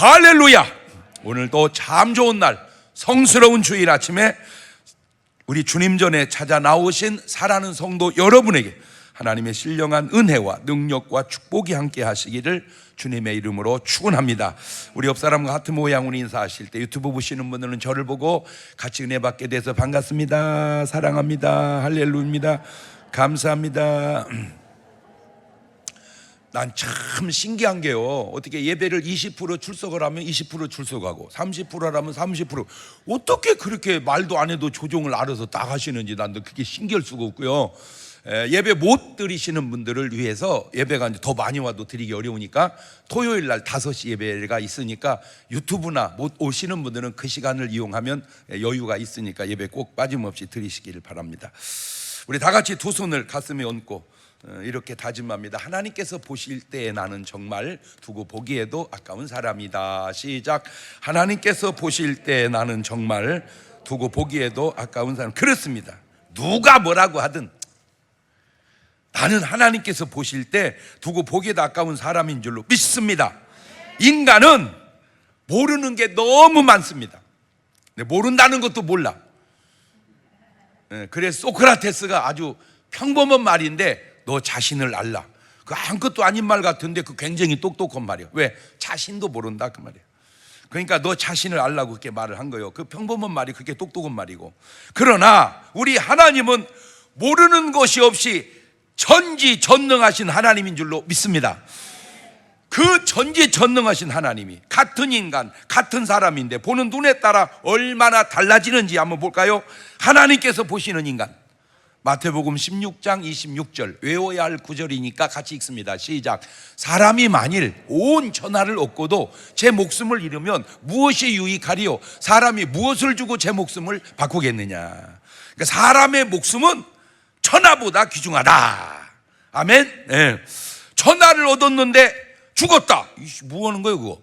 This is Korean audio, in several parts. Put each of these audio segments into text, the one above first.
할렐루야! 오늘도 참 좋은 날, 성스러운 주일 아침에 우리 주님 전에 찾아 나오신 사랑하는 성도 여러분에게 하나님의 신령한 은혜와 능력과 축복이 함께 하시기를 주님의 이름으로 축원합니다. 우리 옆 사람과 같은 모양으로 인사하실 때 유튜브 보시는 분들은 저를 보고 같이 은혜 받게 돼서 반갑습니다, 사랑합니다, 할렐루야입니다, 감사합니다. 난 참 신기한 게요, 어떻게 예배를 20% 출석을 하면 20% 출석하고 30% 하면 30%, 어떻게 그렇게 말도 안 해도 조정을 알아서 딱 하시는지 난 그게 신기할 수가 없고요. 예배 못 드리시는 분들을 위해서 예배가 이제 더 많이 와도 드리기 어려우니까 토요일 날 5시 예배가 있으니까 유튜브나 못 오시는 분들은 그 시간을 이용하면 여유가 있으니까 예배 꼭 빠짐없이 드리시기를 바랍니다. 우리 다 같이 두 손을 가슴에 얹고 이렇게 다짐합니다. 하나님께서 보실 때 나는 정말 두고 보기에도 아까운 사람이다. 시작. 하나님께서 보실 때 나는 정말 두고 보기에도 아까운 사람. 그렇습니다. 누가 뭐라고 하든 나는 하나님께서 보실 때 두고 보기에도 아까운 사람인 줄로 믿습니다. 인간은 모르는 게 너무 많습니다. 모른다는 것도 몰라. 그래서 소크라테스가 아주 평범한 말인데 너 자신을 알라, 그 아무것도 아닌 말 같은데 그 굉장히 똑똑한 말이야. 왜? 자신도 모른다 그 말이야. 그러니까 너 자신을 알라고 그렇게 말을 한 거예요. 그 평범한 말이 그렇게 똑똑한 말이고, 그러나 우리 하나님은 모르는 것이 없이 전지전능하신 하나님인 줄로 믿습니다. 그 전지전능하신 하나님이 같은 인간, 같은 사람인데 보는 눈에 따라 얼마나 달라지는지 한번 볼까요? 하나님께서 보시는 인간, 마태복음 16장 26절, 외워야 할 구절이니까 같이 읽습니다. 시작. 사람이 만일 온 천하를 얻고도 제 목숨을 잃으면 무엇이 유익하리요? 사람이 무엇을 주고 제 목숨을 바꾸겠느냐? 그러니까 사람의 목숨은 천하보다 귀중하다. 아멘. 네. 천하를 얻었는데 죽었다. 뭐 하는 거예요 그거?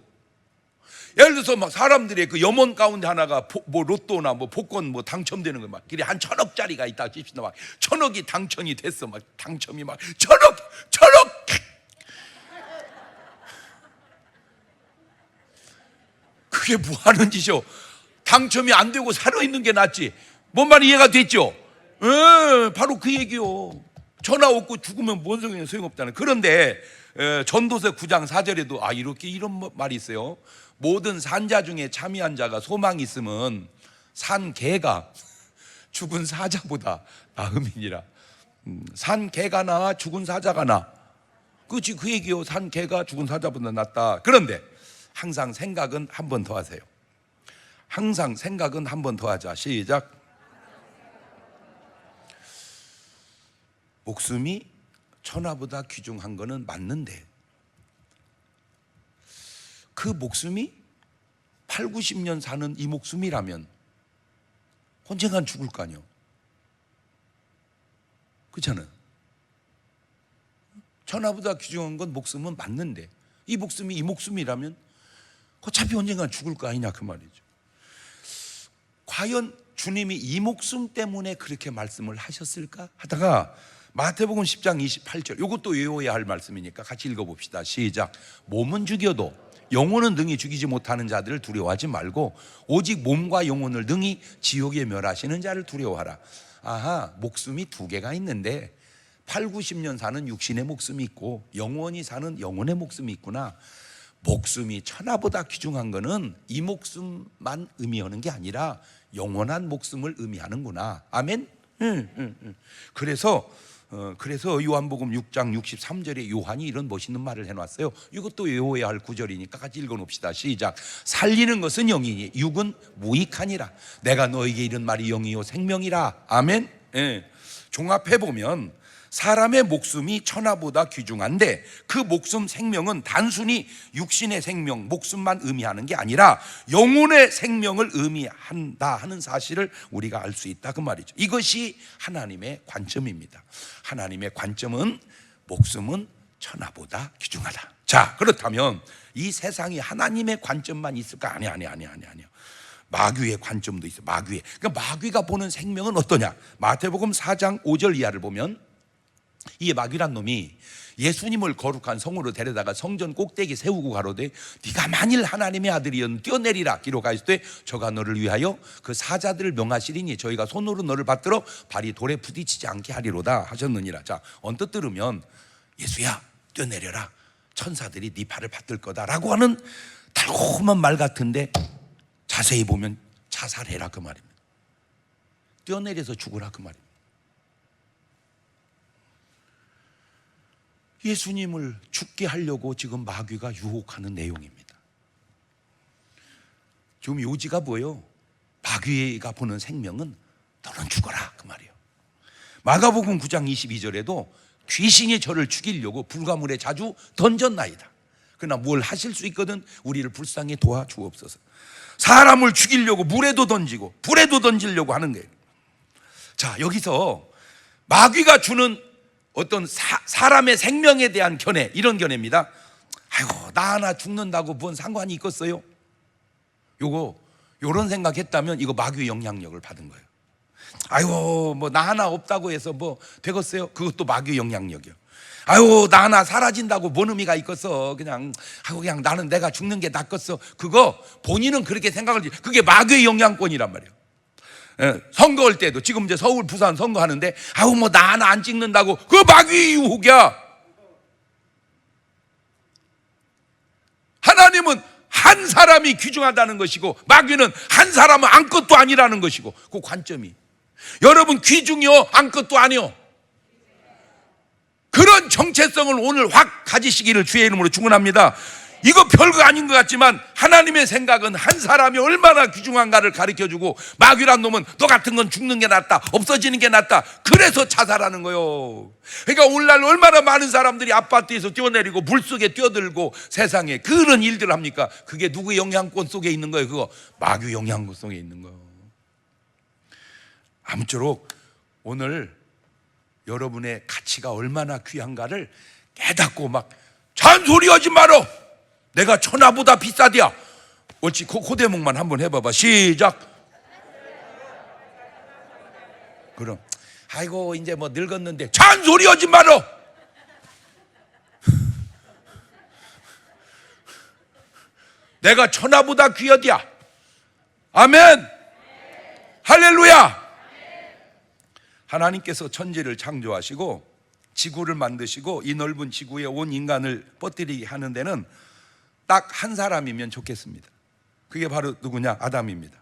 예를 들어서 막 사람들의 그 염원 가운데 하나가 뭐 로또나 뭐 복권 뭐 당첨되는 거 막 길에 한 1,000억짜리가 있다 칩시다. 막 1,000억이 당첨이 됐어. 막 당첨이 막 1,000억 그게 뭐 하는 짓이요? 당첨이 안 되고 살아있는 게 낫지. 뭔 말이 이해가 됐죠? 바로 그 얘기요. 전화 없고 죽으면 뭔 소용없다는. 그런데 전도서 9장 4절에도 이렇게 이런 말이 있어요. 모든 산자 중에 참여한 자가 소망이 있으면 산 개가 죽은 사자보다 나음이니라. 산 개가 나아 죽은 사자가 나. 그렇지, 그 얘기요. 산 개가 죽은 사자보다 낫다. 그런데 항상 생각은 한 번 더 하세요. 항상 생각은 한 번 더 하자. 시작. 목숨이 천하보다 귀중한 거는 맞는데 그 목숨이 8, 90년 사는 이 목숨이라면 언젠간 죽을 거 아니에요. 그렇잖아요. 천하보다 귀중한 건 목숨은 맞는데 이 목숨이 이 목숨이라면 어차피 언젠간 죽을 거 아니냐 그 말이죠. 과연 주님이 이 목숨 때문에 그렇게 말씀을 하셨을까 하다가 마태복음 10장 28절, 이것도 외워야 할 말씀이니까 같이 읽어봅시다. 시작. 몸은 죽여도 영혼은 능히 죽이지 못하는 자들을 두려워하지 말고 오직 몸과 영혼을 능히 지옥에 멸하시는 자를 두려워하라. 아하, 목숨이 두 개가 있는데 8, 90년 사는 육신의 목숨이 있고 영원히 사는 영혼의 목숨이 있구나. 목숨이 천하보다 귀중한 거는 이 목숨만 의미하는 게 아니라 영원한 목숨을 의미하는구나. 아멘. 그래서 요한복음 6장 63절에 요한이 이런 멋있는 말을 해놨어요. 이것도 외워야 할 구절이니까 같이 읽어놓읍시다. 시작. 살리는 것은 영이니 육은 무익하니라. 내가 너에게 이런 말이 영이요 생명이라. 아멘. 종합해보면 사람의 목숨이 천하보다 귀중한데 그 목숨 생명은 단순히 육신의 생명, 목숨만 의미하는 게 아니라 영혼의 생명을 의미한다 하는 사실을 우리가 알 수 있다 그 말이죠. 이것이 하나님의 관점입니다. 하나님의 관점은 목숨은 천하보다 귀중하다. 자, 그렇다면 이 세상이 하나님의 관점만 있을까? 아니야. 마귀의 관점도 있어. 그러니까 마귀가 보는 생명은 어떠냐? 마태복음 4장 5절 이하를 보면 이 마귀란 놈이 예수님을 거룩한 성으로 데려다가 성전 꼭대기 세우고 가로되 네가 만일 하나님의 아들이면 뛰어내리라 기록하였을 때 저가 너를 위하여 그 사자들을 명하시리니 저희가 손으로 너를 받들어 발이 돌에 부딪히지 않게 하리로다 하셨느니라. 자, 언뜻 들으면 예수야 뛰어내려라, 천사들이 네 발을 받들 거다라고 하는 달콤한 말 같은데 자세히 보면 자살해라 그 말입니다. 뛰어내려서 죽으라 그 말입니다. 예수님을 죽게 하려고 지금 마귀가 유혹하는 내용입니다. 지금 요지가 뭐예요? 마귀가 보는 생명은 너는 죽어라 그 말이에요. 마가복음 9장 22절에도 귀신이 저를 죽이려고 불가물에 자주 던졌나이다. 그러나 뭘 하실 수 있거든 우리를 불쌍히 도와주옵소서. 사람을 죽이려고 물에도 던지고 불에도 던지려고 하는 거예요. 자, 여기서 마귀가 주는 어떤 사람의 생명에 대한 견해, 이런 견해입니다. 아이고 나 하나 죽는다고 뭔 상관이 있겠어요? 요런 생각했다면 이거 마귀의 영향력을 받은 거예요. 아이고 뭐 나 하나 없다고 해서 뭐 되겠어요? 그것도 마귀의 영향력이요. 아이고 나 하나 사라진다고 뭔 의미가 있겠어? 그냥 아이고 그냥 나는 내가 죽는 게 낫겠어. 그거 본인은 그렇게 생각을, 그게 마귀의 영향권이란 말이에요. 선거할 때도 지금 이제 서울 부산 선거하는데 아우 뭐 나 하나 안 찍는다고, 그거 마귀의 유혹이야. 하나님은 한 사람이 귀중하다는 것이고 마귀는 한 사람은 아무것도 아니라는 것이고, 그 관점이 여러분 귀중이요 아무것도 아니요, 그런 정체성을 오늘 확 가지시기를 주의 이름으로 축원합니다. 이거 별거 아닌 것 같지만 하나님의 생각은 한 사람이 얼마나 귀중한가를 가르쳐주고, 마귀란 놈은 너 같은 건 죽는 게 낫다, 없어지는 게 낫다, 그래서 자살하는 거요. 그러니까 오늘날 얼마나 많은 사람들이 아파트에서 뛰어내리고 물속에 뛰어들고 세상에 그런 일들을 합니까? 그게 누구의 영향권 속에 있는 거예요? 그거 마귀 영향권 속에 있는 거예요. 아무쪼록 오늘 여러분의 가치가 얼마나 귀한가를 깨닫고 막 잔소리하지 말어. 내가 천하보다 비싸디야. 옳지. 그 대목만 한번 해봐봐. 시작. 그럼 아이고 이제 뭐 늙었는데 잔소리하지 말어. 내가 천하보다 귀하디야. 아멘. 할렐루야. 하나님께서 천지를 창조하시고 지구를 만드시고 이 넓은 지구에 온 인간을 뻗들이게 하는 데는 딱 한 사람이면 좋겠습니다. 그게 바로 누구냐? 아담입니다.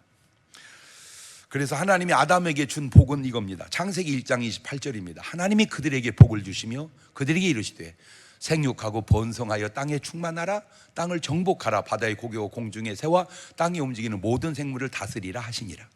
그래서 하나님이 아담에게 준 복은 이겁니다. 창세기 1장 28절입니다. 하나님이 그들에게 복을 주시며 그들에게 이르시되 생육하고 번성하여 땅에 충만하라, 땅을 정복하라, 바다의 고기와 공중의 새와 땅에 움직이는 모든 생물을 다스리라 하시니라.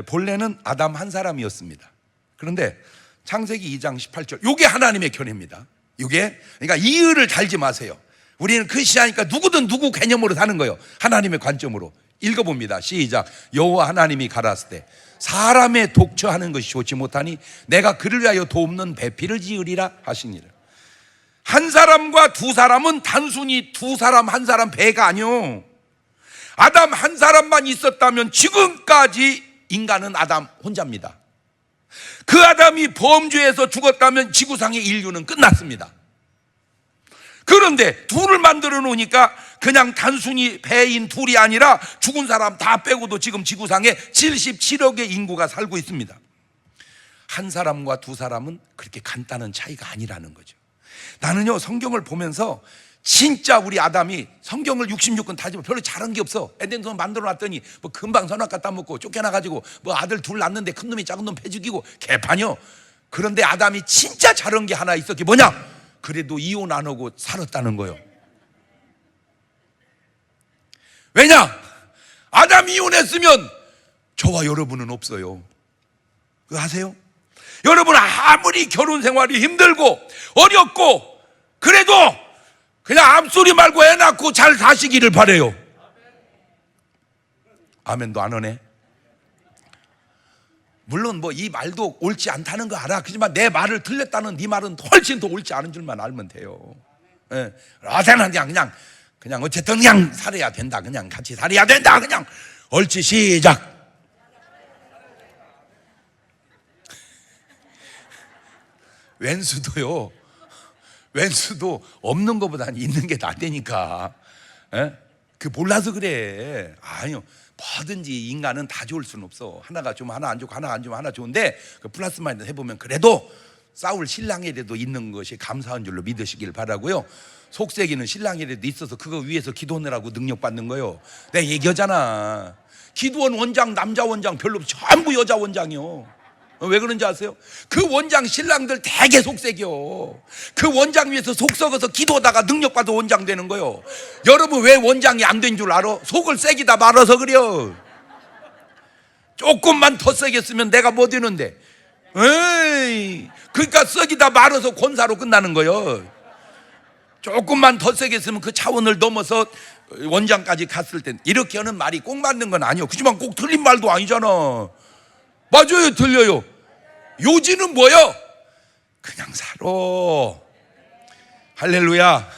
본래는 아담 한 사람이었습니다. 그런데 창세기 2장 18절, 이게 하나님의 견해입니다. 이게 그러니까 이의를 달지 마세요. 우리는 크리스천이니까 누구든 누구 개념으로 사는 거예요. 하나님의 관점으로 읽어봅니다. 시작. 여호와 하나님이 가라사대 때 사람의 독처하는 것이 좋지 못하니 내가 그를 위하여 돕는 배필을 지으리라 하시니라. 한 사람과 두 사람은 단순히 두 사람 한 사람 배가 아니요, 아담 한 사람만 있었다면 지금까지 인간은 아담 혼자입니다. 그 아담이 범죄해서 죽었다면 지구상의 인류는 끝났습니다. 그런데 둘을 만들어 놓으니까 그냥 단순히 배인 둘이 아니라 죽은 사람 다 빼고도 지금 지구상에 77억의 인구가 살고 있습니다. 한 사람과 두 사람은 그렇게 간단한 차이가 아니라는 거죠. 나는요 성경을 보면서 진짜 우리 아담이 성경을 66권 다 집어 별로 잘한 게 없어. 에덴동 만들어 놨더니 뭐 금방 선악과 따먹고 쫓겨나가지고 뭐 아들 둘 낳는데 큰 놈이 작은 놈 패 죽이고 개판이요. 그런데 아담이 진짜 잘한 게 하나 있어. 그게 뭐냐? 그래도 이혼 안 하고 살았다는 거예요. 왜냐? 아담이 이혼했으면 저와 여러분은 없어요. 그거 아세요? 여러분 아무리 결혼 생활이 힘들고 어렵고 그래도 그냥 앞소리 말고 애 낳고 잘 사시기를 바래요. 아멘도 안 하네. 물론 뭐 이 말도 옳지 않다는 거 알아. 그렇지만 내 말을 틀렸다는 네 말은 훨씬 더 옳지 않은 줄만 알면 돼요. 예. 그냥 어쨌든 그냥 살아야 된다. 그냥 같이 살아야 된다. 그냥 옳지. 시작. 왼수도요 왼수도 없는 것보다는 있는 게 낫다니까. 에? 그 몰라서 그래. 아니요, 뭐든지 인간은 다 좋을 수는 없어. 하나가 좀 하나 안 좋고 하나 안 좋으면 하나 좋은데, 그 플러스 마이너스 해보면 그래도 싸울 신랑이라도 있는 것이 감사한 줄로 믿으시길 바라고요. 속세기는 신랑이라도 있어서 그거 위해서 기도하느라고 능력받는 거요. 내가 얘기하잖아. 기도원 원장, 남자 원장 별로 없어. 전부 여자 원장이요. 왜 그런지 아세요? 그 원장 신랑들 되게 속색이요. 그 원장 위해서 속 썩어서 기도하다가 능력받아 원장 되는 거요. 여러분 왜 원장이 안 된 줄 알아? 속을 세기다 말아서 그래요. 조금만 더 세게 쓰면 내가 뭐 되는데. 에이, 그러니까 썩이다 말아서 권사로 끝나는 거요. 조금만 더 세게 쓰면 그 차원을 넘어서 원장까지 갔을 땐 이렇게 하는 말이 꼭 맞는 건 아니요. 그지만 꼭 틀린 말도 아니잖아. 맞아요, 틀려요. 요지는 뭐요? 그냥 살아. 할렐루야.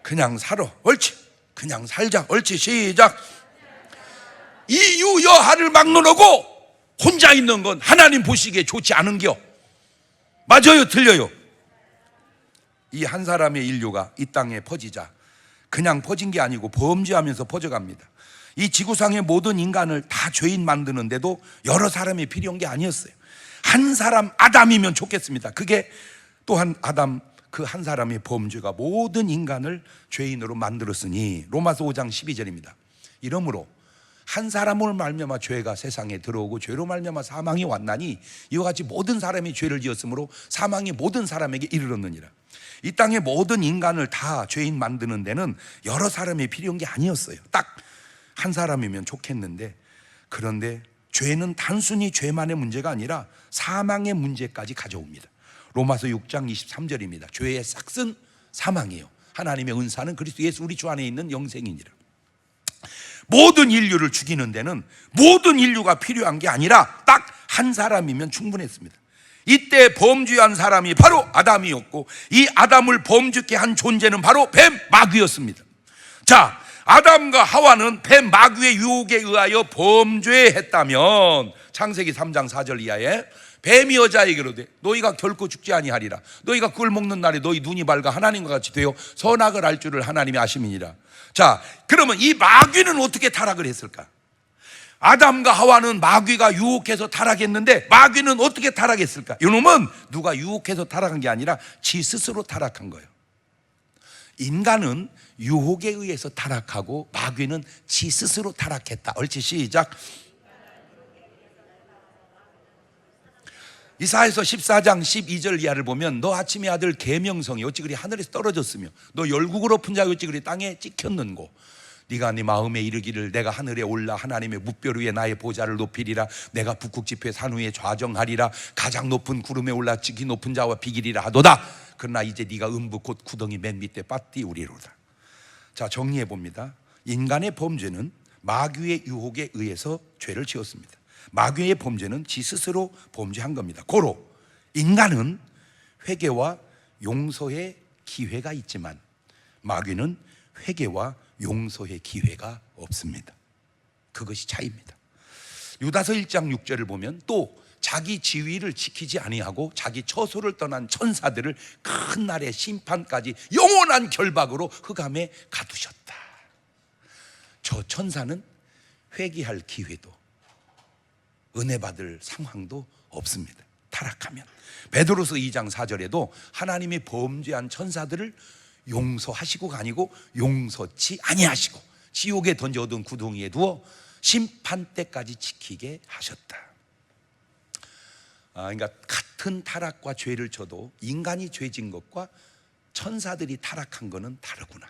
그냥 살아. 옳지. 그냥 살자. 옳지. 시작. 이유여하를 막론하고 혼자 있는 건 하나님 보시기에 좋지 않은겨. 맞아요, 틀려요. 이 한 사람의 인류가 이 땅에 퍼지자 그냥 퍼진 게 아니고 범죄하면서 퍼져갑니다. 이 지구상의 모든 인간을 다 죄인 만드는데도 여러 사람이 필요한 게 아니었어요. 한 사람 아담이면 좋겠습니다. 그게 또한 아담 그 한 사람의 범죄가 모든 인간을 죄인으로 만들었으니 로마서 5장 12절입니다. 이러므로 한 사람을 말미암아 죄가 세상에 들어오고 죄로 말미암아 사망이 왔나니 이와 같이 모든 사람이 죄를 지었으므로 사망이 모든 사람에게 이르렀느니라. 이 땅의 모든 인간을 다 죄인 만드는 데는 여러 사람이 필요한 게 아니었어요. 딱 한 사람이면 좋겠는데, 그런데 죄는 단순히 죄만의 문제가 아니라 사망의 문제까지 가져옵니다. 로마서 6장 23절입니다. 죄의 싹은 사망이에요. 하나님의 은사는 그리스도 예수 우리 주 안에 있는 영생이니라. 모든 인류를 죽이는 데는 모든 인류가 필요한 게 아니라 딱 한 사람이면 충분했습니다. 이때 범죄한 사람이 바로 아담이었고, 이 아담을 범죄케 한 존재는 바로 뱀 마귀였습니다. 자, 아담과 하와는 뱀 마귀의 유혹에 의하여 범죄했다면 창세기 3장 4절 이하에 뱀이 여자에게 이르되 너희가 결코 죽지 아니하리라. 너희가 그걸 먹는 날에 너희 눈이 밝아 하나님과 같이 되어 선악을 알 줄을 하나님이 아심이니라. 자, 그러면 이 마귀는 어떻게 타락을 했을까? 아담과 하와는 마귀가 유혹해서 타락했는데 마귀는 어떻게 타락했을까? 이놈은 누가 유혹해서 타락한 게 아니라 지 스스로 타락한 거예요. 인간은 유혹에 의해서 타락하고 마귀는 지 스스로 타락했다. 옳지, 시작. 이사야서 14장 12절 이하를 보면 너 아침의 아들 계명성이 어찌 그리 하늘에서 떨어졌으며 너 열국으로 푼 자가 어찌 그리 땅에 찍혔는고 네가 네 마음에 이르기를 내가 하늘에 올라 하나님의 뭇별 위에 나의 보좌를 높이리라. 내가 북극 지폐 산 위에 좌정하리라. 가장 높은 구름에 올라 지기 높은 자와 비기리라 하도다. 그러나 이제 네가 음부 곧 구덩이 맨 밑에 빠띠우리로다. 자, 정리해 봅니다. 인간의 범죄는 마귀의 유혹에 의해서 죄를 지었습니다. 마귀의 범죄는 지 스스로 범죄한 겁니다. 고로 인간은 회개와 용서의 기회가 있지만 마귀는 회개와 용서의 기회가 없습니다. 그것이 차이입니다. 유다서 1장 6절을 보면 또 자기 지위를 지키지 아니하고 자기 처소를 떠난 천사들을 큰 날의 심판까지 영원한 결박으로 흑암에 가두셨다. 저 천사는 회개할 기회도 은혜 받을 상황도 없습니다. 타락하면. 베드로서 2장 4절에도 하나님이 범죄한 천사들을 용서하시고가 아니고 용서치 아니하시고 지옥에 던져둔 구덩이에 두어 심판 때까지 지키게 하셨다. 그러니까 같은 타락과 죄를 져도 인간이 죄진 것과 천사들이 타락한 것은 다르구나.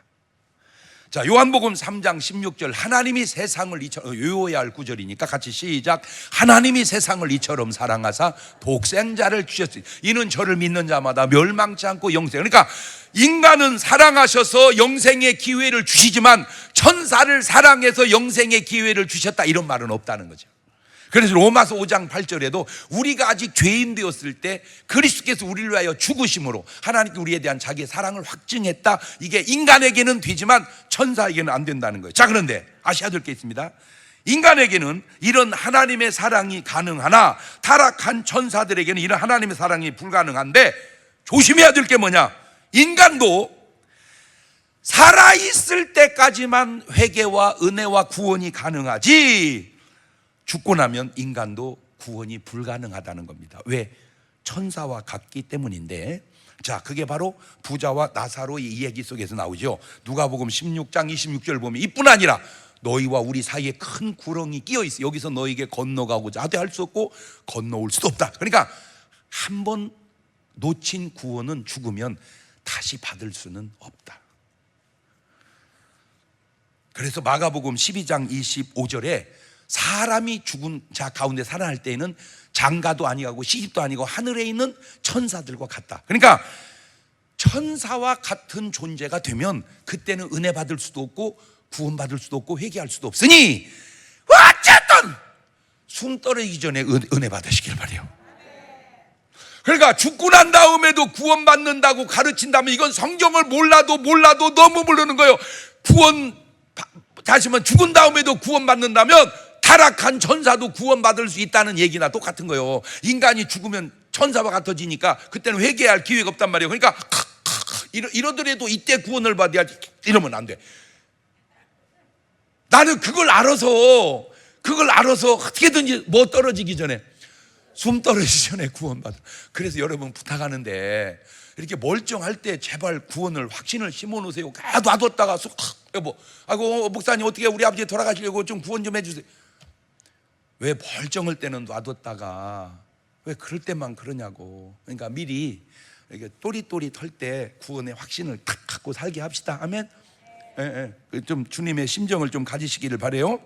자, 요한복음 3장 16절 하나님이 세상을 이처럼, 외워야 할 구절이니까 같이 시작. 하나님이 세상을 이처럼 사랑하사 독생자를 주셨으니 이는 저를 믿는 자마다 멸망치 않고 영생. 그러니까 인간은 사랑하셔서 영생의 기회를 주시지만 천사를 사랑해서 영생의 기회를 주셨다 이런 말은 없다는 거죠. 그래서 로마서 5장 8절에도 우리가 아직 죄인 되었을 때 그리스도께서 우리를 위하여 죽으심으로 하나님께 우리에 대한 자기의 사랑을 확증했다. 이게 인간에게는 되지만 천사에게는 안 된다는 거예요. 자, 그런데 아셔야 될 게 있습니다. 인간에게는 이런 하나님의 사랑이 가능하나 타락한 천사들에게는 이런 하나님의 사랑이 불가능한데 조심해야 될 게 뭐냐? 인간도 살아있을 때까지만 회개와 은혜와 구원이 가능하지, 죽고 나면 인간도 구원이 불가능하다는 겁니다. 왜? 천사와 같기 때문인데. 자, 그게 바로 부자와 나사로의 이야기 속에서 나오죠. 누가복음 16장 26절 보면 이뿐 아니라 너희와 우리 사이에 큰 구렁이 끼어 있어. 여기서 너에게 건너가고자 하되 할 수 없고 건너올 수도 없다. 그러니까 한 번 놓친 구원은 죽으면 다시 받을 수는 없다. 그래서 마가복음 12장 25절에 사람이 죽은 자 가운데 살아날 때에는 장가도 아니고 시집도 아니고 하늘에 있는 천사들과 같다. 그러니까 천사와 같은 존재가 되면 그때는 은혜 받을 수도 없고 구원 받을 수도 없고 회개할 수도 없으니 어쨌든 숨 떨어지기 전에 은혜 받으시길 바래요. 그러니까 죽고 난 다음에도 구원 받는다고 가르친다면 이건 성경을 몰라도 너무 모르는 거예요. 다시 말하면 죽은 다음에도 구원 받는다면 타락한 천사도 구원받을 수 있다는 얘기나 똑같은 거예요. 인간이 죽으면 천사와 같아지니까 그때는 회개할 기회가 없단 말이에요. 그러니까 이러더라도 이때 구원을 받아야지 이러면 안 돼. 나는 그걸 알아서 어떻게든지 뭐 떨어지기 전에, 숨 떨어지기 전에 구원받아. 그래서 여러분 부탁하는데 이렇게 멀쩡할 때 제발 구원을 확신을 심어놓으세요. 놔뒀다가 여보, 아이고 목사님 어떻게 우리 아버지 돌아가시려고 좀 구원 좀 해주세요. 왜 멀쩡할 때는 놔뒀다가 왜 그럴 때만 그러냐고. 그러니까 미리 이렇게 또릿또릿할 때 구원의 확신을 탁 갖고 살게 합시다. 아멘. 좀 주님의 심정을 좀 가지시기를 바래요.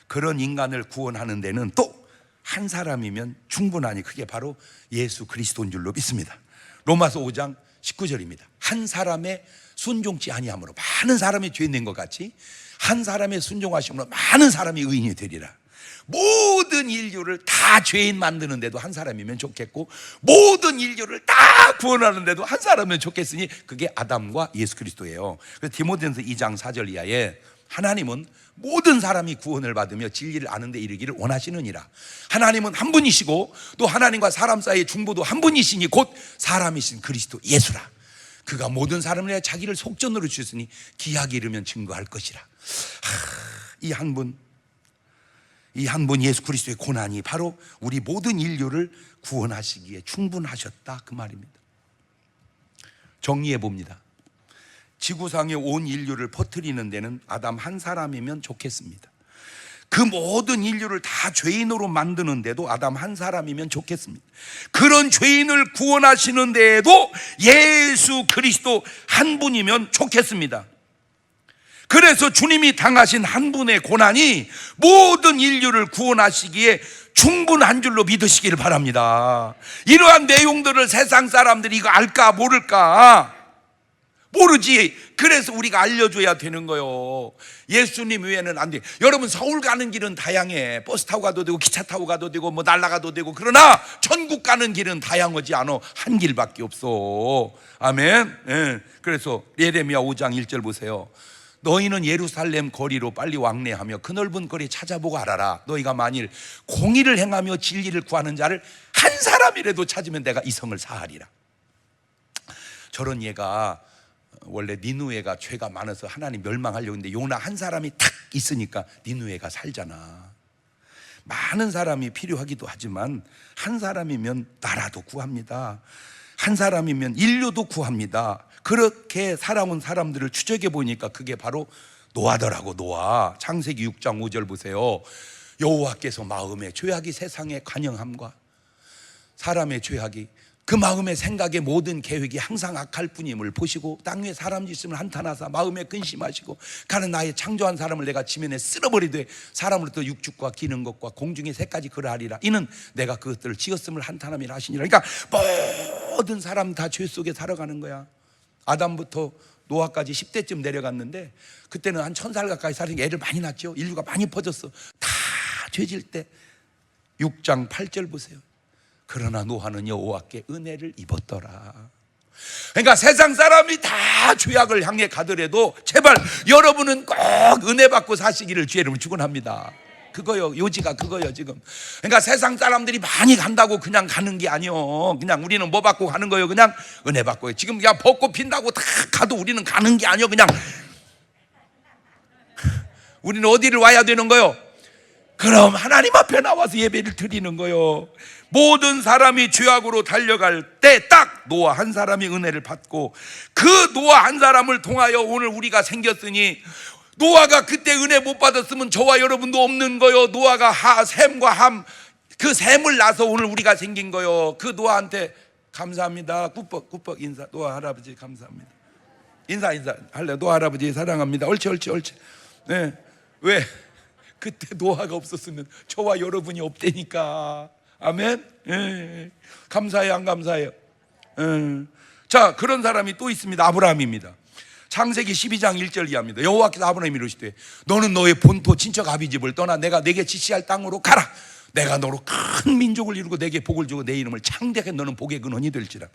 그런 인간을 구원하는 데는 또 한 사람이면 충분하니 그게 바로 예수 그리스도인 줄로 믿습니다. 로마서 5장 19절입니다. 한 사람의 순종치 아니함으로 많은 사람이 죄 낸 것 같이 한 사람의 순종하심으로 많은 사람이 의인이 되리라. 모든 인류를 다 죄인 만드는데도 한 사람이면 좋겠고 모든 인류를 다 구원하는데도 한 사람이면 좋겠으니 그게 아담과 예수 그리스도예요. 그래서 디모데전서 2장 4절 이하에 하나님은 모든 사람이 구원을 받으며 진리를 아는 데 이르기를 원하시느니라. 하나님은 한 분이시고 또 하나님과 사람 사이의 중보도 한 분이시니 곧 사람이신 그리스도 예수라. 그가 모든 사람을 위해 자기를 속전으로 주셨으니 기약이 이르면 증거할 것이라. 이 한 분 예수 그리스도의 고난이 바로 우리 모든 인류를 구원하시기에 충분하셨다 그 말입니다. 정리해 봅니다. 지구상의 온 인류를 퍼뜨리는 데는 아담 한 사람이면 좋겠습니다. 그 모든 인류를 다 죄인으로 만드는데도 아담 한 사람이면 좋겠습니다. 그런 죄인을 구원하시는 데에도 예수 그리스도 한 분이면 좋겠습니다. 그래서 주님이 당하신 한 분의 고난이 모든 인류를 구원하시기에 충분한 줄로 믿으시기를 바랍니다. 이러한 내용들을 세상 사람들이 이거 알까 모를까? 모르지. 그래서 우리가 알려줘야 되는 거예요. 예수님 외에는 안 돼. 여러분 서울 가는 길은 다양해. 버스 타고 가도 되고 기차 타고 가도 되고 뭐 날아가도 되고. 그러나 천국 가는 길은 다양하지 않아. 한 길밖에 없어. 아멘. 그래서 예레미야 5장 1절 보세요. 너희는 예루살렘 거리로 빨리 왕래하며 그 넓은 거리 찾아보고 알아라. 너희가 만일 공의를 행하며 진리를 구하는 자를 한 사람이라도 찾으면 내가 이 성을 사하리라. 저런 예가 원래 니누에가 죄가 많아서 하나님 멸망하려고 했는데 요나 한 사람이 탁 있으니까 니누에가 살잖아. 많은 사람이 필요하기도 하지만 한 사람이면 나라도 구합니다. 한 사람이면 인류도 구합니다. 그렇게 살아온 사람들을 추적해 보니까 그게 바로 노아더라고. 노아. 창세기 6장 5절 보세요. 여호와께서 마음의 죄악이 세상에 관영함과 사람의 죄악이 그 마음의 생각의 모든 계획이 항상 악할 뿐임을 보시고 땅 위에 사람 짓음을 한탄하사 마음에 근심하시고 가는 나의 창조한 사람을 내가 지면에 쓸어버리되 사람으로부터 육축과 기는 것과 공중의 새까지 그러하리라. 이는 내가 그것들을 지었음을 한탄함이라 하시니라. 그러니까 모든 사람 다 죄 속에 살아가는 거야. 아담부터 노아까지 10대쯤 내려갔는데 그때는 한 1000살 가까이 살으니까 애를 많이 낳죠. 인류가 많이 퍼졌어. 다 죄질 때 6장 8절 보세요. 그러나 노아는 여호와께 은혜를 입었더라. 그러니까 세상 사람이 다 죄악을 향해 가더라도 제발 여러분은 꼭 은혜 받고 사시기를 주의 이름으로 축원합니다. 그거요. 요지가 그거요 지금. 그러니까 세상 사람들이 많이 간다고 그냥 가는 게 아니요. 그냥 우리는 뭐 받고 가는 거요? 그냥 은혜 받고요. 지금 야 벚꽃 핀다고 다 가도 우리는 가는 게 아니요. 그냥 우리는 어디를 와야 되는 거요? 그럼 하나님 앞에 나와서 예배를 드리는 거요. 모든 사람이 죄악으로 달려갈 때 딱 노아 한 사람이 은혜를 받고, 그 노아 한 사람을 통하여 오늘 우리가 생겼으니, 노아가 그때 은혜 못 받았으면 저와 여러분도 없는 거요. 노아가 셈과 함, 그 셈을 낳아서 오늘 우리가 생긴 거요. 그 노아한테 감사합니다. 꾸벅 인사. 노아 할아버지 감사합니다. 인사 할래. 노아 할아버지 사랑합니다. 옳지. 네. 왜? 그때 노아가 없었으면 저와 여러분이 없다니까. 아멘. 예. 감사해요, 안 감사해요? 자, 그런 사람이 또 있습니다. 아브라함입니다. 창세기 12장 1절 이하입니다. 여호와께서 아브라함에게 이르시되 너는 너의 본토 친척 아비 집을 떠나 내가 내게 지시할 땅으로 가라. 내가 너로 큰 민족을 이루고 내게 복을 주고 내 이름을 창대하게 너는 복의 근원이 될지라.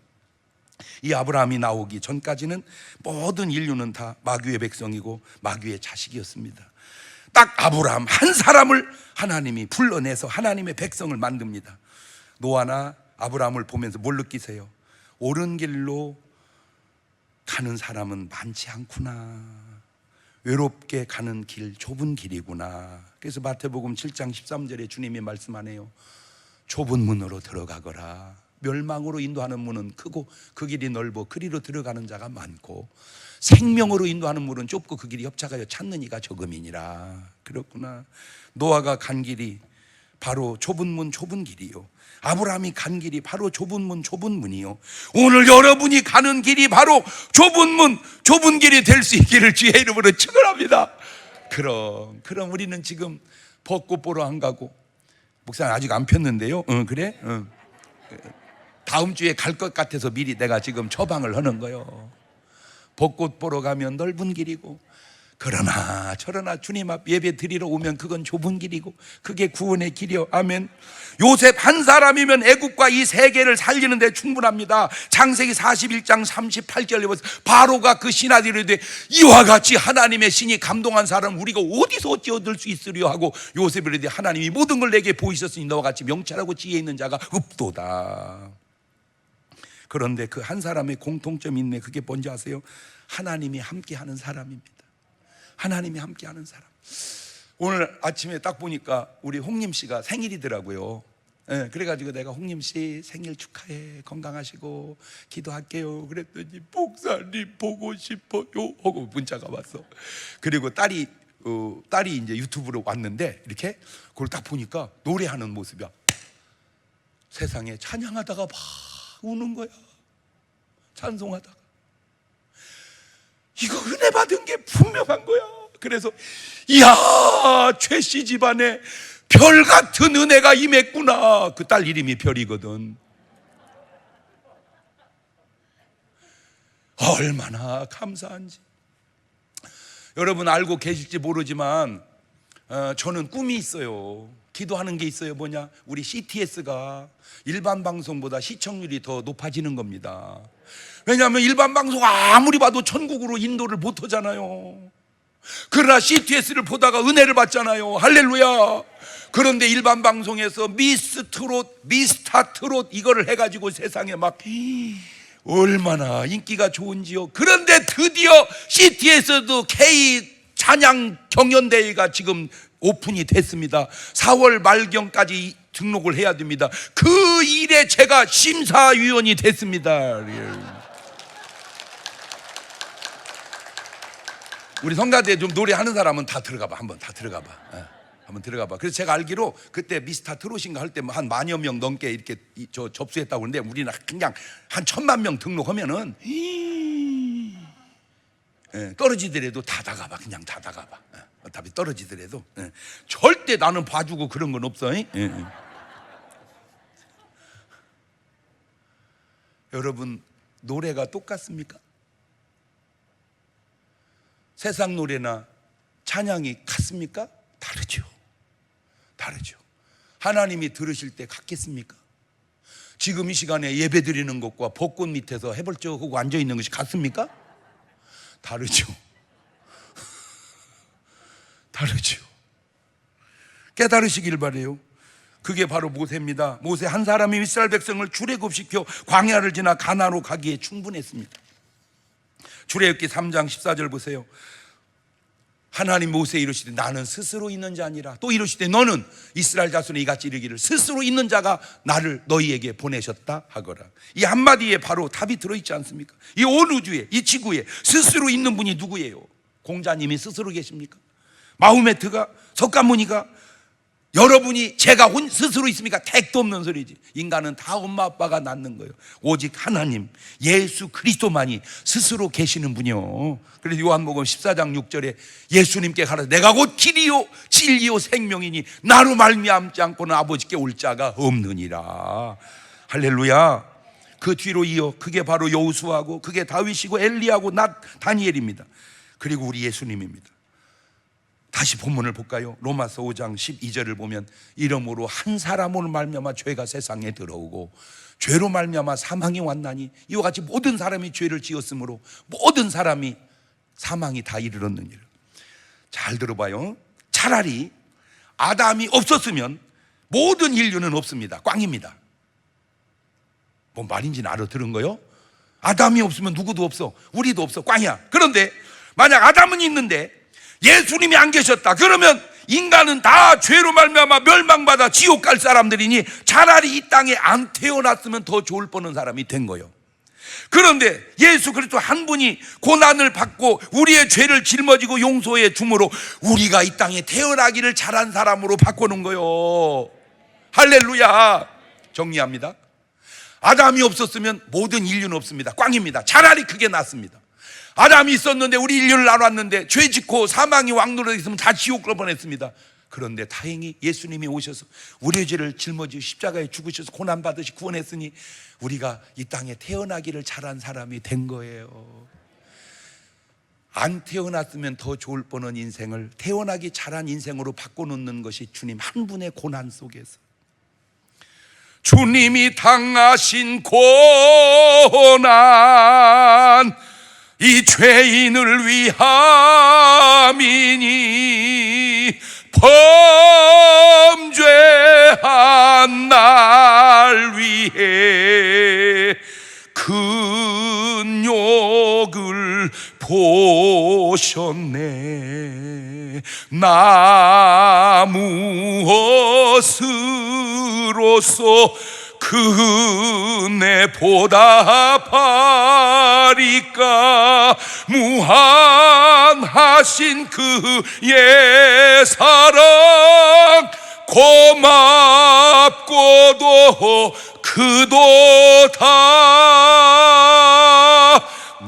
이 아브라함이 나오기 전까지는 모든 인류는 다 마귀의 백성이고 마귀의 자식이었습니다. 딱 아브라함 한 사람을 하나님이 불러내서 하나님의 백성을 만듭니다. 노아나 아브라함을 보면서 뭘 느끼세요? 옳은 길로 가는 사람은 많지 않구나. 외롭게 가는 길, 좁은 길이구나. 그래서 마태복음 7장 13절에 주님이 말씀하네요. 좁은 문으로 들어가거라. 멸망으로 인도하는 문은 크고 그 길이 넓어 그리로 들어가는 자가 많고, 생명으로 인도하는 문은 좁고 그 길이 협착하여 찾는 이가 적음이니라. 그렇구나. 노아가 간 길이 바로 좁은 문, 좁은 길이요. 아브라함이 간 길이 바로 좁은 문, 좁은 문이요. 오늘 여러분이 가는 길이 바로 좁은 문, 좁은 길이 될 수 있기를 주의 이름으로 축원합니다. 그럼 우리는 지금 벚꽃 보러 안 가고, 목사님 아직 안 폈는데요. 그래? 다음 주에 갈 것 같아서 미리 내가 지금 처방을 하는 거요. 벚꽃 보러 가면 넓은 길이고, 그러나 저러나 주님 앞 예배 드리러 오면 그건 좁은 길이고 그게 구원의 길이요. 아멘. 요셉 한 사람이면 애국과 이 세계를 살리는 데 충분합니다. 창세기 41장 38절에 보세요. 바로가 그 신하들이 이르되 이와 같이 하나님의 신이 감동한 사람 우리가 어디서 어찌 얻을 수 있으려 하고, 요셉이 이르되 하나님이 모든 걸 내게 보이셨으니 너와 같이 명철하고 지혜 있는 자가 없도다. 그런데 그 한 사람의 공통점이 있네. 그게 뭔지 아세요? 하나님이 함께하는 사람입니다. 하나님이 함께하는 사람. 오늘 아침에 딱 보니까 우리 홍림 씨가 생일이더라고요. 그래가지고 내가 홍림 씨 생일 축하해, 건강하시고 기도할게요 그랬더니 목사님 보고 싶어요 하고 문자가 왔어. 그리고 딸이 이제 유튜브로 왔는데 이렇게 그걸 딱 보니까 노래하는 모습이야. 세상에 찬양하다가 막 우는 거야. 찬송하다가. 이거 은혜 받은 게 분명한 거야. 그래서 이야, 최씨 집안에 별 같은 은혜가 임했구나. 그 딸 이름이 별이거든. 얼마나 감사한지. 여러분 알고 계실지 모르지만 저는 꿈이 있어요. 기도하는 게 있어요. 뭐냐? 우리 CTS가 일반 방송보다 시청률이 더 높아지는 겁니다. 왜냐하면 일반 방송 아무리 봐도 천국으로 인도를 못 하잖아요. 그러나 CTS를 보다가 은혜를 받잖아요. 할렐루야. 그런데 일반 방송에서 미스타 트롯 이거를 해가지고 세상에 막 얼마나 인기가 좋은지요. 그런데 드디어 CTS도 K 찬양 경연대회가 지금 오픈이 됐습니다. 4월 말경까지 등록을 해야 됩니다. 그 일에 제가 심사위원이 됐습니다. 우리 성가대에 좀 노래하는 사람은 다 들어가봐. 한번 다 들어가봐. 한번 들어가봐. 그래서 제가 알기로 그때 미스터 트롯인가 할 때 한 10,000여 명 넘게 이렇게 접수했다고 그러는데, 우리는 그냥 한 1,000,000명 등록하면은 떨어지더라도 다 나가봐. 그냥 다 나가봐. 어차피 떨어지더라도 절대 나는 봐주고 그런 건 없어. 여러분 노래가 똑같습니까? 세상 노래나 찬양이 같습니까? 다르죠. 하나님이 들으실 때 같겠습니까? 지금 이 시간에 예배 드리는 것과 벚꽃 밑에서 해벌쩍하고 앉아있는 것이 같습니까? 다르죠. 깨달으시길 바래요. 그게 바로 모세입니다. 모세 한 사람이 이스라엘 백성을 출애굽시켜 광야를 지나 가나안으로 가기에 충분했습니다. 출애굽기 3장 14절 보세요. 하나님 모세에 이르시되 나는 스스로 있는 자 아니라, 또 이르시되 너는 이스라엘 자손에 이같이 이르기를 스스로 있는 자가 나를 너희에게 보내셨다 하거라. 이 한마디에 바로 답이 들어있지 않습니까? 이 온 우주에, 이 지구에 스스로 있는 분이 누구예요? 공자님이 스스로 계십니까? 마호메트가? 석가모니가? 여러분이, 제가 스스로 있습니까? 택도 없는 소리지. 인간은 다 엄마 아빠가 낳는 거예요. 오직 하나님 예수 그리스도만이 스스로 계시는 분이요. 그래서 요한복음 14장 6절에 예수님께 가라사대 내가 곧 길이요 진리요 생명이니 나로 말미암지 않고는 아버지께 올 자가 없느니라. 할렐루야. 그 뒤로 이어 그게 바로 여호수아고, 그게 다윗이고, 엘리야고, 다니엘입니다. 그리고 우리 예수님입니다. 다시 본문을 볼까요? 로마서 5장 12절을 보면 이러므로 한 사람으로 말미암아 죄가 세상에 들어오고 죄로 말미암아 사망이 왔나니 이와 같이 모든 사람이 죄를 지었으므로 모든 사람이 사망이 다 이르렀느니라. 잘 들어봐요. 차라리 아담이 없었으면 모든 인류는 없습니다. 꽝입니다. 뭔 말인지는 알아들은 거요? 아담이 없으면 누구도 없어, 우리도 없어, 꽝이야. 그런데 만약 아담은 있는데 예수님이 안 계셨다 그러면 인간은 다 죄로 말미암아 멸망받아 지옥 갈 사람들이니 차라리 이 땅에 안 태어났으면 더 좋을 뻔한 사람이 된 거예요. 그런데 예수 그리스도 한 분이 고난을 받고 우리의 죄를 짊어지고 용서해 줌으로 우리가 이 땅에 태어나기를 잘한 사람으로 바꿔놓은 거예요. 할렐루야. 정리합니다. 아담이 없었으면 모든 인류는 없습니다. 꽝입니다. 차라리 그게 낫습니다. 아담이 있었는데 우리 인류를 나눴는데 죄 짓고 사망이 왕노릇 있으면 다 지옥 갈 뻔했습니다. 그런데 다행히 예수님이 오셔서 우리의 죄를 짊어지고 십자가에 죽으셔서 고난받으시 구원했으니 우리가 이 땅에 태어나기를 잘한 사람이 된 거예요. 안 태어났으면 더 좋을 뻔한 인생을 태어나기 잘한 인생으로 바꿔놓는 것이 주님 한 분의 고난 속에서 주님이 당하신 고난 이 죄인을 위함이니 범죄한 날 위해 큰 욕을 보셨네. 나 무엇으로써 그 은혜 보답하리까. 무한하신 그의 사랑 고맙고도 그도다.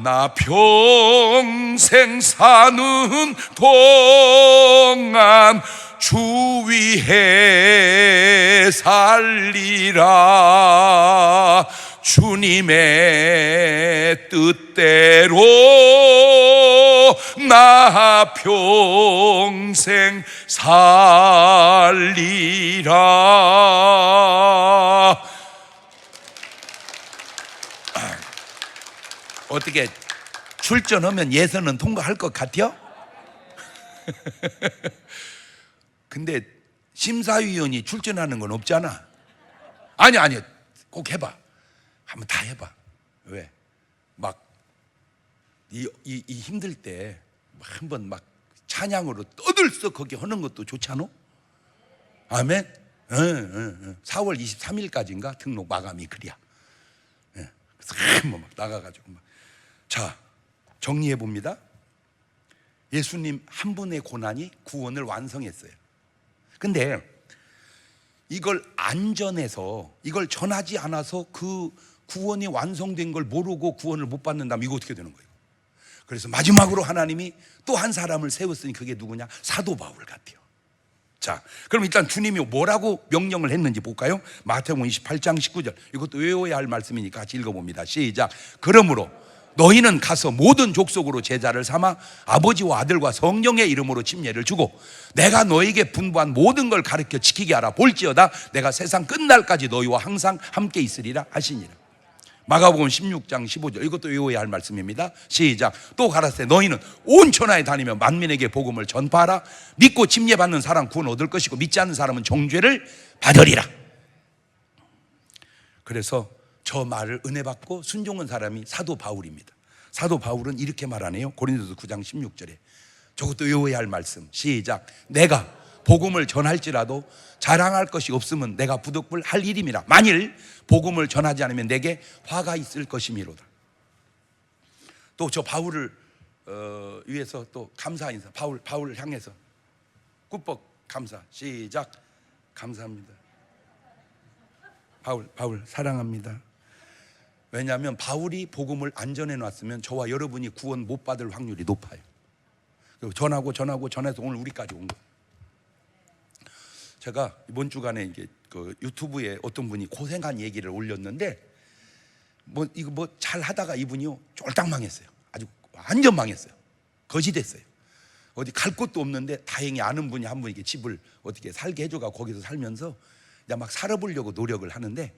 나 평생 사는 동안 주 위에 살리라. 주님의 뜻대로 나 평생 살리라. 어떻게 출전하면 예선은 통과할 것 같아요? 근데 심사위원이 출전하는 건 없잖아. 아니 꼭 해봐. 한번 다 해봐. 왜? 막 이 힘들 때 한번 막 찬양으로 떠들썩 거기 하는 것도 좋지 않아? 아멘. 4월 23일까지인가 등록 마감이 그래야. 그래서 한번 막 나가가지고 막. 자, 정리해 봅니다. 예수님 한 분의 고난이 구원을 완성했어요. 근데 이걸 안 전해서, 이걸 전하지 않아서 그 구원이 완성된 걸 모르고 구원을 못 받는다면 이거 어떻게 되는 거예요? 그래서 마지막으로 하나님이 또 한 사람을 세웠으니 그게 누구냐? 사도 바울 같아요. 자, 그럼 일단 주님이 뭐라고 명령을 했는지 볼까요? 마태복음 28장 19절. 이것도 외워야 할 말씀이니까 같이 읽어봅니다. 시작. 그러므로 너희는 가서 모든 족속으로 제자를 삼아 아버지와 아들과 성령의 이름으로 침례를 주고 내가 너에게 분부한 모든 걸 가르쳐 지키게 하라. 볼지어다 내가 세상 끝날까지 너희와 항상 함께 있으리라 하시니라. 마가복음 16장 15절, 이것도 외워야 할 말씀입니다. 시작. 또 가라사대 너희는 온 천하에 다니며 만민에게 복음을 전파하라. 믿고 침례받는 사람 구원 얻을 것이고 믿지 않는 사람은 정죄를 받으리라. 그래서 저 말을 은혜 받고 순종한 사람이 사도 바울입니다. 사도 바울은 이렇게 말하네요. 고린도서 9장 16절에. 저것도 외워야 할 말씀. 시작. 내가 복음을 전할지라도 자랑할 것이 없으면 내가 부득불 할 일임이라. 만일 복음을 전하지 않으면 내게 화가 있을 것이미로다. 또 저 바울을 위해서 또 감사 인사. 바울을 향해서 굿벅 감사. 시작. 감사합니다. 바울 사랑합니다. 왜냐하면 바울이 복음을 안 전해놨으면 저와 여러분이 구원 못 받을 확률이 높아요. 그리고 전해서 오늘 우리까지 온 거예요. 제가 이번 주간에 이게 그 유튜브에 어떤 분이 고생한 얘기를 올렸는데 이거 잘 하다가 이분이요 쫄딱 망했어요. 아주 완전 망했어요. 거지 됐어요. 어디 갈 곳도 없는데 다행히 아는 분이 한 분 이렇게 집을 어떻게 살게 해줘가 거기서 살면서 이제 막 살아보려고 노력을 하는데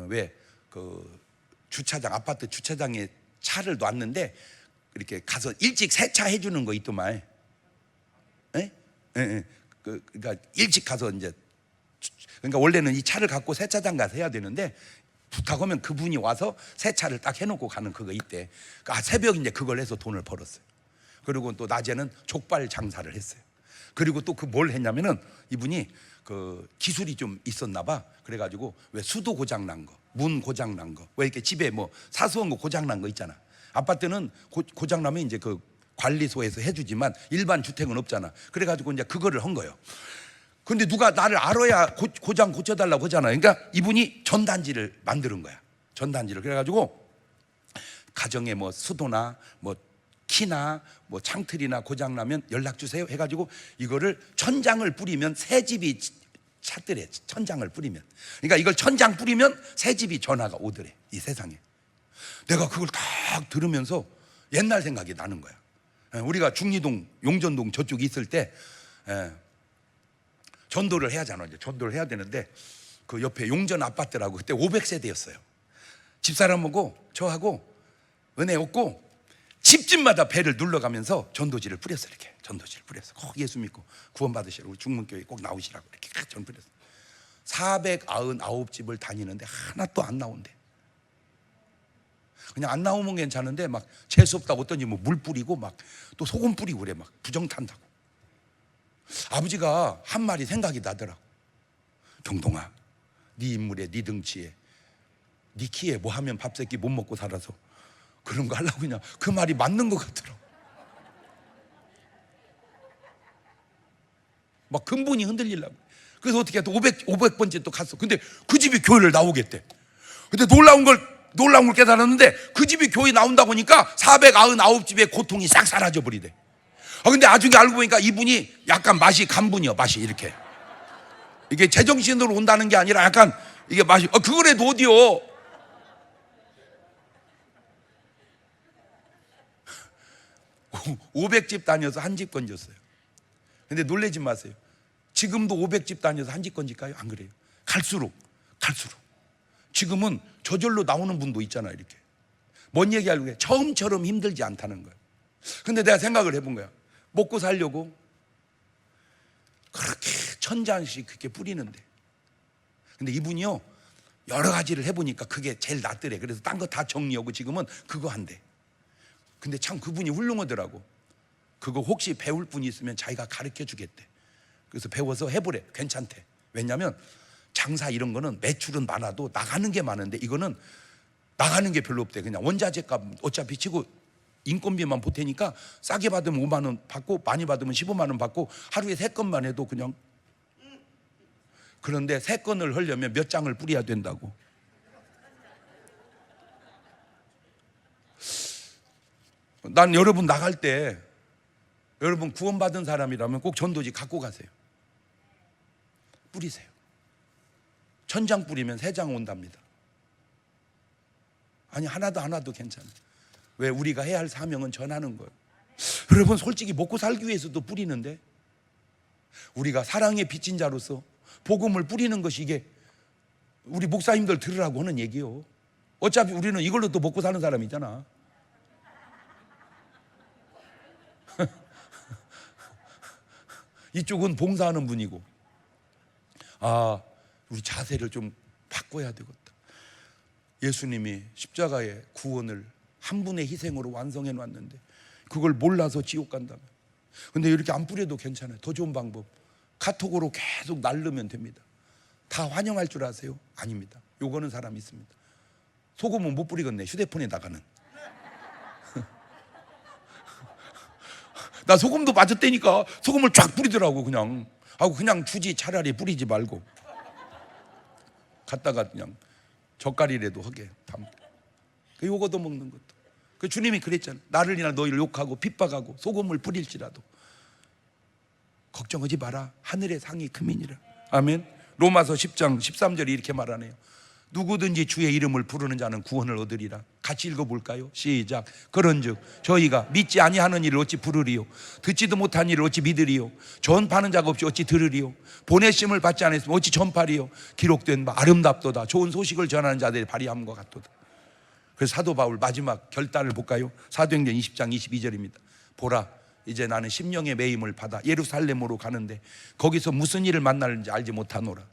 왜 그 주차장 아파트 주차장에 차를 놨는데 이렇게 가서 일찍 세차 해주는 거 있더만. 그러니까 일찍 가서 이제 그러니까 원래는 이 차를 갖고 세차장 가서 해야 되는데 부탁하면 그분이 와서 세차를 딱 해놓고 가는 그거 있대. 그러니까 새벽 이제 그걸 해서 돈을 벌었어요. 그리고 또 낮에는 족발 장사를 했어요. 그리고 또 그 뭘 했냐면은 이분이 그 기술이 좀 있었나 봐. 그래가지고 왜 수도 고장 난 거, 문 고장 난 거, 왜 이렇게 집에 뭐 사소한 거 고장 난 거 있잖아. 아파트는 고장 나면 이제 그 관리소에서 해주지만 일반 주택은 없잖아. 그래가지고 이제 그거를 한 거예요. 근데 누가 나를 알아야 고장 고쳐달라고 하잖아. 그러니까 이분이 전단지를 만드는 거야. 전단지를. 그래가지고 가정에 뭐 수도나 뭐 키나 뭐 창틀이나 고장 나면 연락 주세요 해가지고 이거를 천장을 뿌리면 새 집이 찾더래. 천장을 뿌리면. 그러니까 이걸 천장 뿌리면 새 집이 전화가 오더래. 이 세상에. 내가 그걸 딱 들으면서 옛날 생각이 나는 거야. 우리가 중리동 용전동 저쪽에 있을 때 전도를 해야 하잖아. 이제 전도를 해야 되는데 그 옆에 용전 아파트라고 그때 500세대였어요. 집사람하고 저하고 은혜 얻고 집집마다 배를 눌러가면서 전도지를 뿌렸어요. 이렇게 전도지를 뿌렸어. 꼭 예수 믿고 구원 받으시라고 우리 중문교회 꼭 나오시라고 이렇게 전 뿌렸어. 499집을 다니는데 하나도 안 나온대. 그냥 안 나오면 괜찮은데 막 재수 없다고 어떤지 뭐 물 뿌리고 막 또 소금 뿌리고 그래. 막 부정 탄다고. 아버지가 한 말이 생각이 나더라고. 경동아, 네 인물에 네 등치에 네 키에 뭐 하면 밥 새끼 못 먹고 살아서 그런 거 하려고 그냥 그 말이 맞는 것 같더라고. 막 근본이 흔들리려고. 그래서 어떻게 해도 500번째 또 갔어. 근데 그 집이 교회를 나오겠대. 근데 놀라운 걸 깨달았는데 그 집이 교회 나온다고 하니까 499집의 고통이 싹 사라져 버리대. 근데 나중에 알고 보니까 이분이 약간 맛이 간분이요. 맛이 이렇게 이게 제정신으로 온다는 게 아니라 약간 이게 맛이 그거라도 어디요. 500집 다녀서 한 집 건졌어요. 근데 놀라지 마세요. 지금도 500집 다녀서 한 집 건질까요? 안 그래요. 갈수록 지금은 저절로 나오는 분도 있잖아요. 이렇게 뭔 얘기하려고 해? 처음처럼 힘들지 않다는 거예요. 근데 내가 생각을 해본 거야. 먹고 살려고 그렇게 1000장씩 그렇게 뿌리는데, 근데 이분이요 여러 가지를 해보니까 그게 제일 낫더래. 그래서 딴 거 다 정리하고 지금은 그거 한대. 근데 참 그분이 훌륭하더라고. 그거 혹시 배울 분이 있으면 자기가 가르쳐 주겠대. 그래서 배워서 해보래. 괜찮대. 왜냐면 장사 이런 거는 매출은 많아도 나가는 게 많은데 이거는 나가는 게 별로 없대. 그냥 원자재값 어차피 치고 인건비만 보태니까 싸게 받으면 5만 원 받고 많이 받으면 15만 원 받고 하루에 3건만 해도 그냥. 그런데 3건을 하려면 몇 장을 뿌려야 된다고. 난 여러분 나갈 때 여러분 구원받은 사람이라면 꼭 전도지 갖고 가세요. 뿌리세요. 1000장 뿌리면 3장 온답니다. 아니 하나도 괜찮아요. 왜? 우리가 해야 할 사명은 전하는 거예요. 여러분 솔직히 먹고 살기 위해서도 뿌리는데 우리가 사랑의 빚진 자로서 복음을 뿌리는 것이 이게 우리 목사님들 들으라고 하는 얘기요. 어차피 우리는 이걸로 또 먹고 사는 사람이잖아. 이쪽은 봉사하는 분이고. 우리 자세를 좀 바꿔야 되겠다. 예수님이 십자가의 구원을 한 분의 희생으로 완성해 놨는데 그걸 몰라서 지옥 간다면. 근데 이렇게 안 뿌려도 괜찮아요. 더 좋은 방법, 카톡으로 계속 날르면 됩니다. 다 환영할 줄 아세요? 아닙니다. 요거는 사람이 있습니다. 소금은 못 뿌리겠네, 휴대폰에다가는. 나 소금도 맞았다니까. 소금을 쫙 뿌리더라고. 그냥 주지, 차라리 뿌리지 말고 갖다가 그냥 젓갈이라도 하게 담고. 요거도 먹는 것도. 그 주님이 그랬잖아. 나를 인하 너희를 욕하고 핍박하고 소금을 뿌릴지라도 걱정하지 마라. 하늘의 상이 금이니라. 아멘. 로마서 10장 13절이 이렇게 말하네요. 누구든지 주의 이름을 부르는 자는 구원을 얻으리라. 같이 읽어볼까요? 시작. 그런즉 저희가 믿지 아니하는 일을 어찌 부르리요? 듣지도 못한 일을 어찌 믿으리요? 전파하는 자가 없이 어찌 들으리요? 보내심을 받지 않았으면 어찌 전파리요? 기록된 바 아름답도다. 좋은 소식을 전하는 자들의 발휘함과 같도다. 그래서 사도 바울 마지막 결단을 볼까요? 사도행전 20장 22절입니다. 보라, 이제 나는 심령의 매임을 받아 예루살렘으로 가는데 거기서 무슨 일을 만날지 알지 못하노라.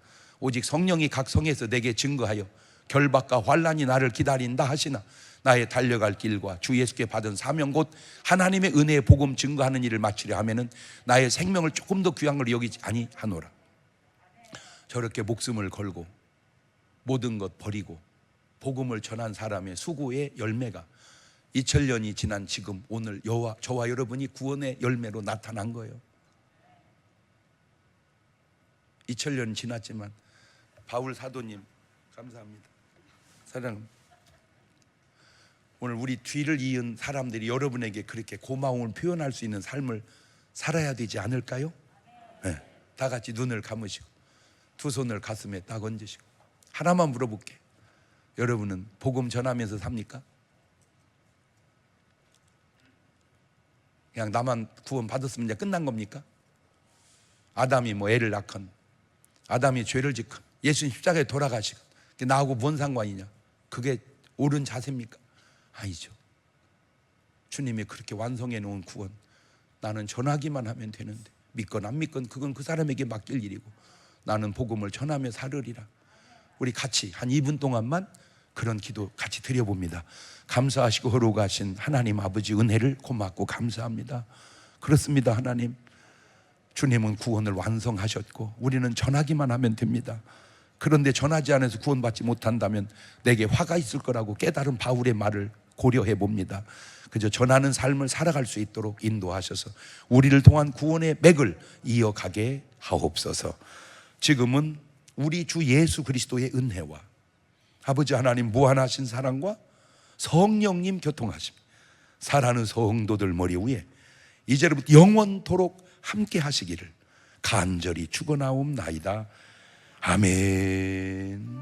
오직 성령이 각 성에서 내게 증거하여 결박과 환난이 나를 기다린다 하시나 나의 달려갈 길과 주 예수께 받은 사명 곧 하나님의 은혜의 복음 증거하는 일을 마치려 하면은 나의 생명을 조금 더 귀한 걸 여기지 아니하노라. 저렇게 목숨을 걸고 모든 것 버리고 복음을 전한 사람의 수고의 열매가 2000년이 지난 지금 오늘 저와 여러분이 구원의 열매로 나타난 거예요. 2000년 지났지만 바울 사도님 감사합니다. 사랑합니다. 오늘 우리 뒤를 이은 사람들이 여러분에게 그렇게 고마움을 표현할 수 있는 삶을 살아야 되지 않을까요? 네. 다 같이 눈을 감으시고 두 손을 가슴에 딱 얹으시고 하나만 물어볼게요. 여러분은 복음 전하면서 삽니까? 그냥 나만 구원 받았으면 이제 끝난 겁니까? 아담이 뭐 애를 낳건 아담이 죄를 짓건 예수님 십자가에 돌아가시건 나하고 뭔 상관이냐? 그게 옳은 자세입니까? 아니죠. 주님이 그렇게 완성해 놓은 구원 나는 전하기만 하면 되는데 믿건 안 믿건 그건 그 사람에게 맡길 일이고 나는 복음을 전하며 살으리라. 우리 같이 한 2분 동안만 그런 기도 같이 드려봅니다. 감사하시고 거룩하신 하나님 아버지 은혜를 고맙고 감사합니다. 그렇습니다. 하나님, 주님은 구원을 완성하셨고 우리는 전하기만 하면 됩니다. 그런데 전하지 않아서 구원받지 못한다면 내게 화가 있을 거라고 깨달은 바울의 말을 고려해 봅니다. 그저 전하는 삶을 살아갈 수 있도록 인도하셔서 우리를 통한 구원의 맥을 이어가게 하옵소서. 지금은 우리 주 예수 그리스도의 은혜와 아버지 하나님 무한하신 사랑과 성령님 교통하심 사랑하는 성도들 머리 위에 이제부터 영원토록 함께 하시기를 간절히 축원하옵나이다. 아멘.